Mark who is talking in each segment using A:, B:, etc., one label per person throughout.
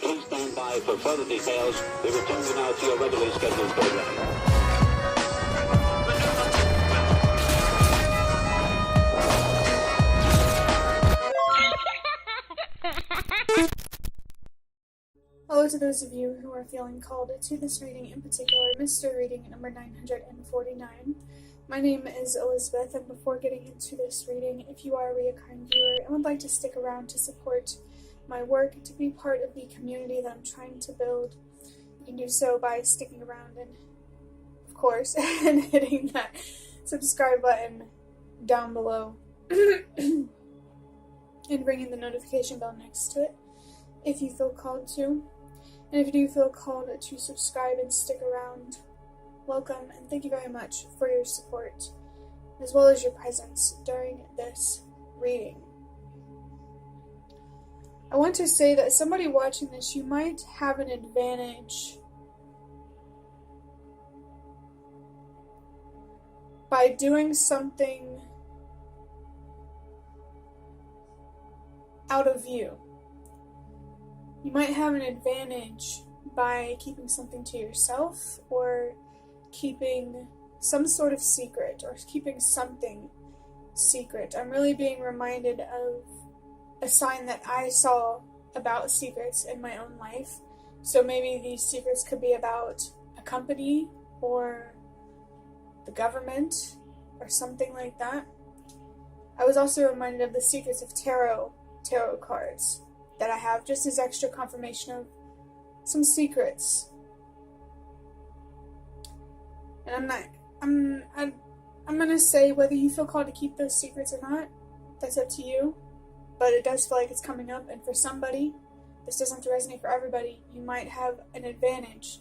A: Please stand by for further details. We return you now to your regularly scheduled program.
B: Hello to those of you who are feeling called to this reading, in particular, mystery reading number 949. My name is Elizabeth, and before getting into this reading, if you are a reoccurring viewer and would like to stick around to support my work, to be part of the community that I'm trying to build, you can do so by sticking around and, of course, and hitting that subscribe button down below and ringing the notification bell next to it if you feel called to. And if you do feel called to subscribe and stick around, welcome and thank you very much for your support, as well as your presence during this reading. I want to say that somebody watching this, you might have an advantage by doing something out of view. You might have an advantage by keeping something to yourself, or keeping some sort of secret, or keeping something secret. I'm really being reminded of a sign that I saw about secrets in my own life. So maybe these secrets could be about a company, or the government, or something like that. I was also reminded of the secrets of tarot cards that I have, just as extra confirmation of some secrets. And I'm gonna say, whether you feel called to keep those secrets or not, that's up to you. But it does feel like it's coming up, and for somebody, this doesn't have to resonate for everybody, you might have an advantage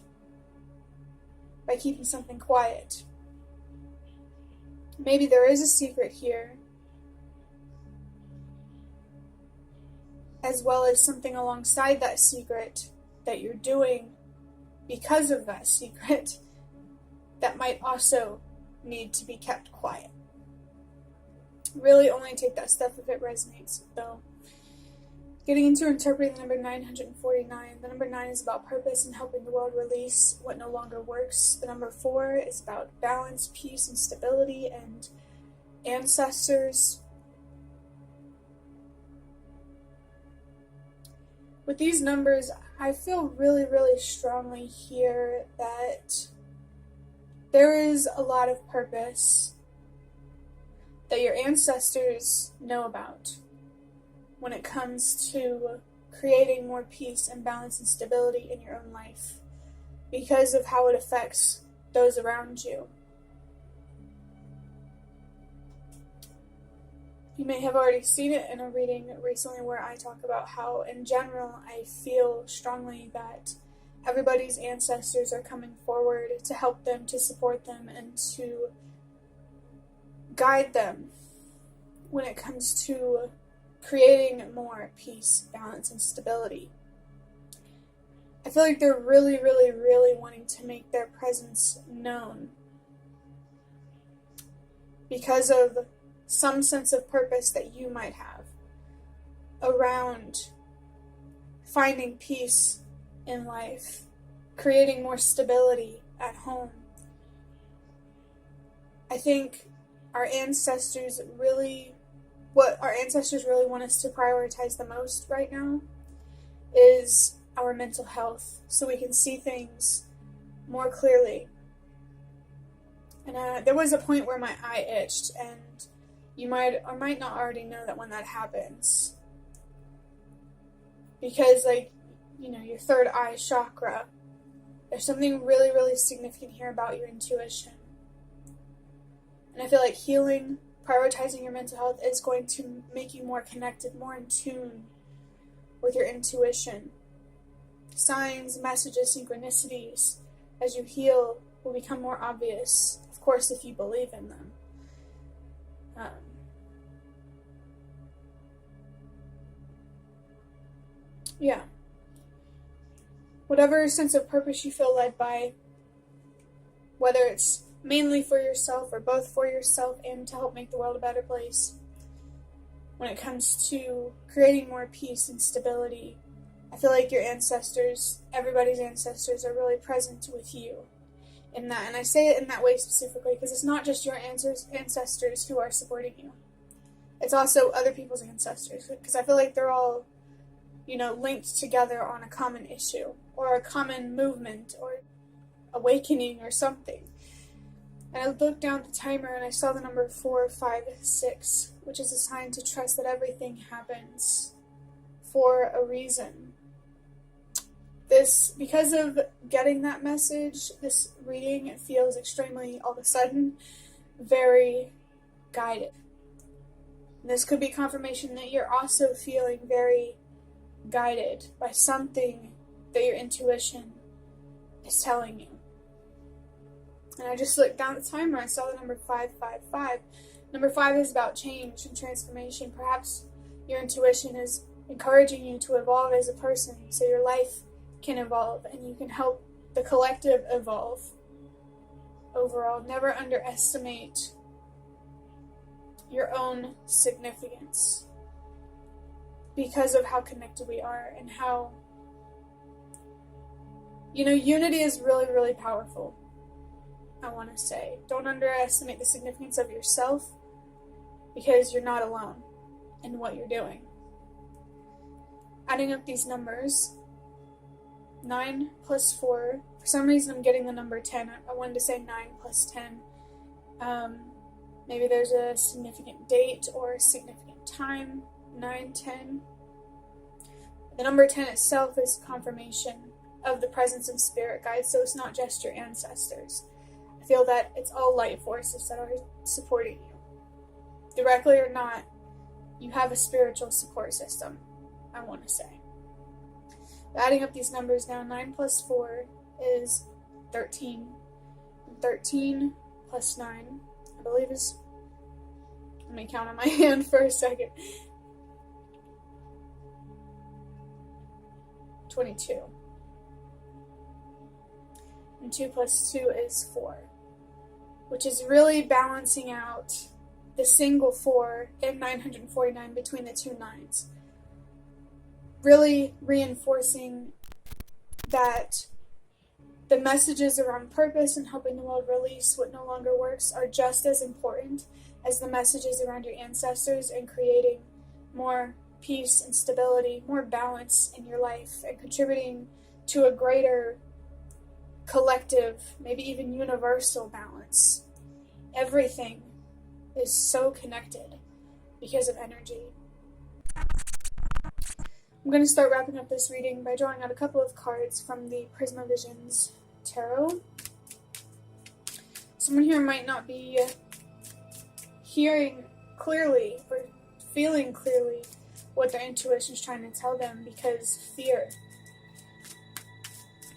B: by keeping something quiet. Maybe there is a secret here, as well as something alongside that secret that you're doing because of that secret that might also need to be kept quiet. Really only take that stuff if it resonates, though. Getting into interpreting the number 949, the number 9 is about purpose and helping the world release what no longer works. The number 4 is about balance, peace, and stability, and ancestors. With these numbers, I feel really, really strongly here that there is a lot of purpose that your ancestors know about when it comes to creating more peace and balance and stability in your own life, because of how it affects those around you. You may have already seen it in a reading recently where I talk about how, in general, I feel strongly that everybody's ancestors are coming forward to help them, to support them, and to guide them when it comes to creating more peace, balance, and stability. I feel like they're really, really, really wanting to make their presence known because of some sense of purpose that you might have around finding peace in life, creating more stability at home. I think what our ancestors really want us to prioritize the most right now is our mental health, so we can see things more clearly. And there was a point where my eye itched, and you might or might not already know that when that happens, because your third eye chakra, there's something really, really significant here about your intuition. And I feel like healing, prioritizing your mental health is going to make you more connected, more in tune with your intuition. Signs, messages, synchronicities, as you heal, will become more obvious, of course, if you believe in them. Whatever sense of purpose you feel led by, whether it's mainly for yourself or both for yourself and to help make the world a better place. When it comes to creating more peace and stability, I feel like your ancestors, everybody's ancestors, are really present with you in that. And I say it in that way specifically because it's not just your ancestors who are supporting you. It's also other people's ancestors, because I feel like they're all, linked together on a common issue or a common movement or awakening or something. And I looked down the timer and I saw the number 456, which is a sign to trust that everything happens for a reason. Because of getting that message, this reading feels extremely, all of a sudden, very guided. And this could be confirmation that you're also feeling very guided by something that your intuition is telling you. And I just looked down the timer, I saw the number 555. Number 5 is about change and transformation. Perhaps your intuition is encouraging you to evolve as a person so your life can evolve and you can help the collective evolve overall. Never underestimate your own significance because of how connected we are and how, unity is really, really powerful. I want to say, don't underestimate the significance of yourself because you're not alone in what you're doing. Adding up these numbers, 9 plus 4, for some reason I'm getting the number 10. I wanted to say 9 plus 10. Maybe there's a significant date or a significant time, 9, 10. The number 10 itself is confirmation of the presence of spirit guides, so it's not just your ancestors. I feel that it's all light forces that are supporting you. Directly or not, you have a spiritual support system, I want to say. Adding up these numbers now, 9 plus 4 is 13. 13 plus 9, I believe is, let me count on my hand for a second, 22. And 2 plus 2 is 4. Which is really balancing out the single 4 and 949 between the two 9s. Really reinforcing that the messages around purpose and helping the world release what no longer works are just as important as the messages around your ancestors and creating more peace and stability, more balance in your life, and contributing to a greater collective, maybe even universal balance. Everything is so connected because of energy. I'm going to start wrapping up this reading by drawing out a couple of cards from the Prisma Visions Tarot. Someone here might not be hearing clearly or feeling clearly what their intuition is trying to tell them because fear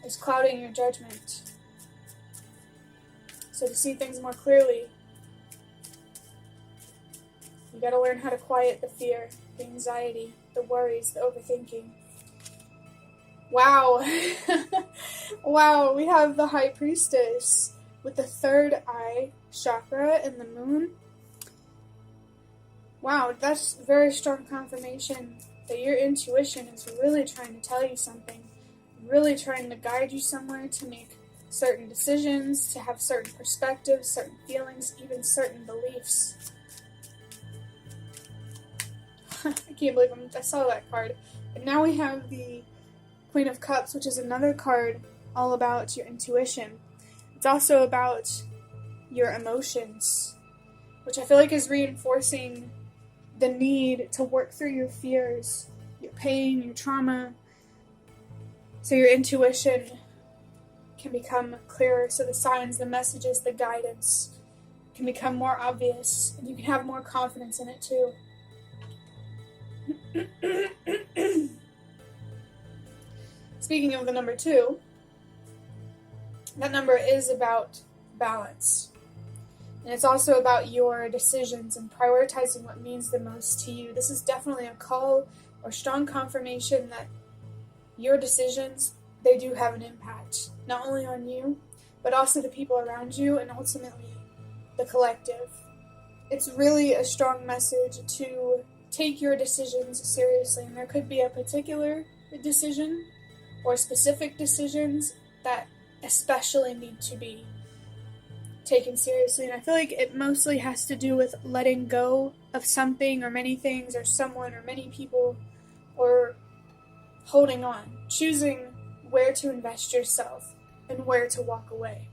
B: is clouding your judgment. So to see things more clearly, you gotta learn how to quiet the fear, the anxiety, the worries, the overthinking. Wow. Wow, we have the High Priestess with the third eye chakra and the moon. Wow, that's very strong confirmation that your intuition is really trying to tell you something. Really trying to guide you somewhere to make certain decisions, to have certain perspectives, certain feelings, even certain beliefs. I can't believe I saw that card. And now we have the Queen of Cups, which is another card all about your intuition. It's also about your emotions, which I feel like is reinforcing the need to work through your fears, your pain, your trauma, so your intuition can become clearer, so the signs, the messages, the guidance can become more obvious, and you can have more confidence in it too. Speaking of the number 2, that number is about balance. And it's also about your decisions and prioritizing what means the most to you. This is definitely a call or strong confirmation that your decisions, they do have an impact, not only on you, but also the people around you, and ultimately the collective. It's really a strong message to take your decisions seriously, and there could be a particular decision or specific decisions that especially need to be taken seriously. And I feel like it mostly has to do with letting go of something or many things or someone or many people, or holding on, choosing where to invest yourself and where to walk away.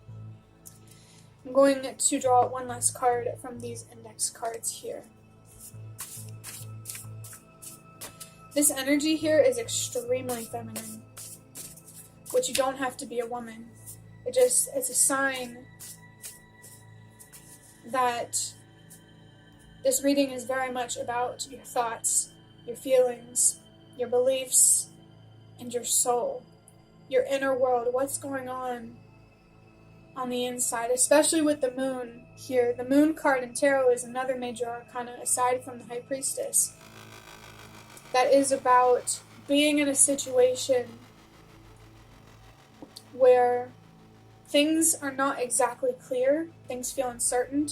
B: I'm going to draw one last card from these index cards here. This energy here is extremely feminine, which you don't have to be a woman. It's a sign that this reading is very much about your thoughts, your feelings, your beliefs, and your soul, your inner world, what's going on the inside, especially with the moon here. The moon card in tarot is another major arcana aside from the High Priestess. That is about being in a situation where things are not exactly clear, things feel uncertain.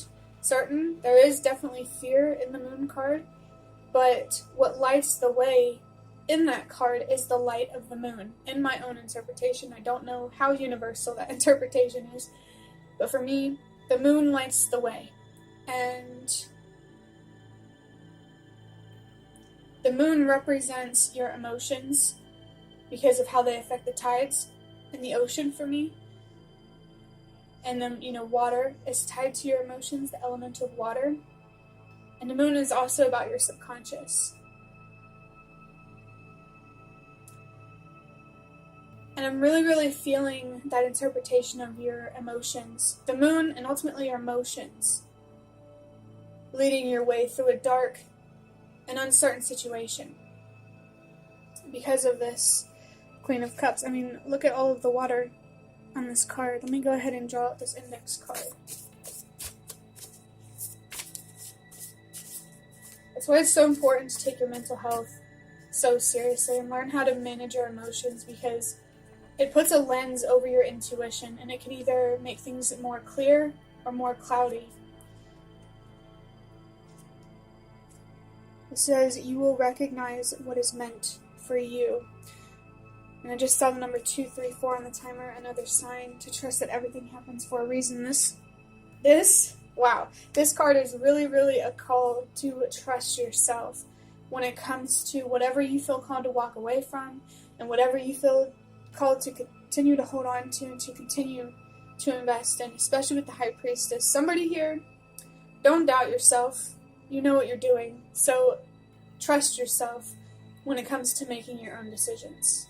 B: There is definitely fear in the moon card, but what lights the way in that card is the light of the moon. In my own interpretation, I don't know how universal that interpretation is, but for me, the moon lights the way. And the moon represents your emotions because of how they affect the tides in the ocean for me. And then, water is tied to your emotions, the element of water. And the moon is also about your subconscious. And I'm really, really feeling that interpretation of your emotions. The moon and ultimately your emotions leading your way through a dark and uncertain situation. Because of this Queen of Cups. I mean, look at all of the water on this card. Let me go ahead and draw out this index card. That's why it's so important to take your mental health so seriously and learn how to manage your emotions, because it puts a lens over your intuition, and it can either make things more clear or more cloudy. It says you will recognize what is meant for you. And I just saw the number 234 on the timer, another sign to trust that everything happens for a reason. This card is really, really a call to trust yourself when it comes to whatever you feel called to walk away from, and whatever you feel called to continue to hold on to and to continue to invest in, especially with the High Priestess. Somebody here, don't doubt yourself. You know what you're doing. So trust yourself when it comes to making your own decisions.